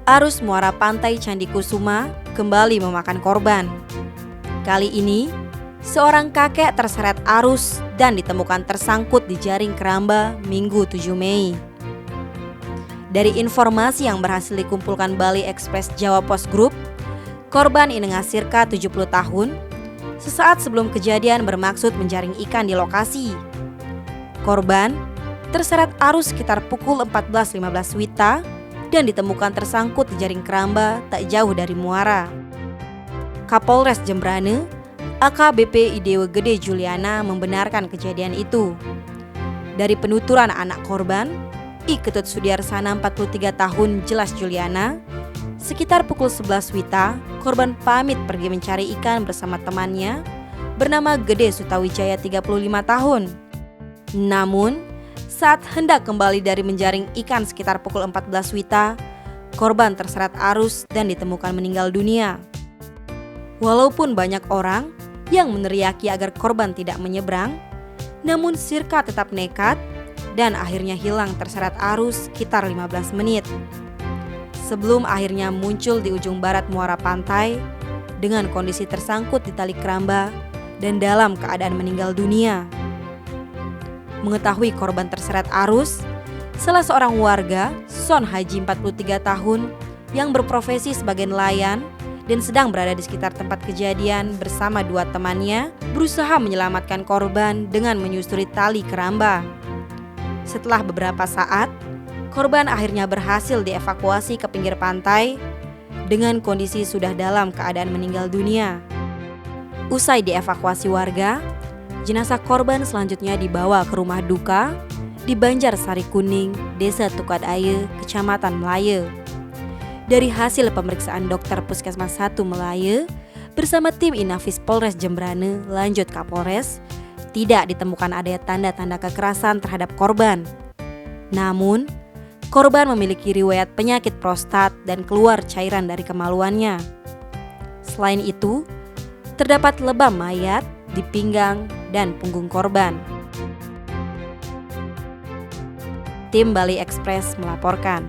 Arus muara pantai Candi Kusuma kembali memakan korban. Kali ini, seorang kakek terseret arus dan ditemukan tersangkut di jaring keramba Minggu 7 Mei. Dari informasi yang berhasil dikumpulkan Bali Express Jawa Post Group, korban Inengah Sirka 70 tahun, sesaat sebelum kejadian bermaksud menjaring ikan di lokasi. Korban terseret arus sekitar pukul 14.15 WITA dan ditemukan tersangkut di jaring keramba tak jauh dari muara. Kapolres Jembrane, AKBP Idewe Gede Juliana membenarkan kejadian itu. Dari penuturan anak korban, I Ketut Sudiarsana 43 tahun jelas Juliana, sekitar pukul 11 WITA, korban pamit pergi mencari ikan bersama temannya bernama Gede Sutawijaya 35 tahun. Namun, saat hendak kembali dari menjaring ikan sekitar pukul 14 WITA, korban terseret arus dan ditemukan meninggal dunia. Walaupun banyak orang yang meneriaki agar korban tidak menyeberang, namun Sirka tetap nekat dan akhirnya hilang terseret arus sekitar 15 menit. Sebelum akhirnya muncul di ujung barat muara pantai dengan kondisi tersangkut di tali keramba dan dalam keadaan meninggal dunia. Mengetahui korban terseret arus, salah seorang warga, Son Haji 43 tahun, yang berprofesi sebagai nelayan dan sedang berada di sekitar tempat kejadian bersama dua temannya, berusaha menyelamatkan korban dengan menyusuri tali keramba. Setelah beberapa saat, korban akhirnya berhasil dievakuasi ke pinggir pantai dengan kondisi sudah dalam keadaan meninggal dunia. Usai dievakuasi warga, jenazah korban selanjutnya dibawa ke rumah duka di Banjar Sari Kuning, Desa Tukadaye, Kecamatan Melaye. Dari hasil pemeriksaan dokter Puskesmas 1 Melaye bersama tim Inafis Polres Jembrane lanjut Kapolres, tidak ditemukan adanya tanda-tanda kekerasan terhadap korban. Namun, korban memiliki riwayat penyakit prostat dan keluar cairan dari kemaluannya. Selain itu, terdapat lebam mayat di pinggang dan punggung korban. Tim Bali Express melaporkan.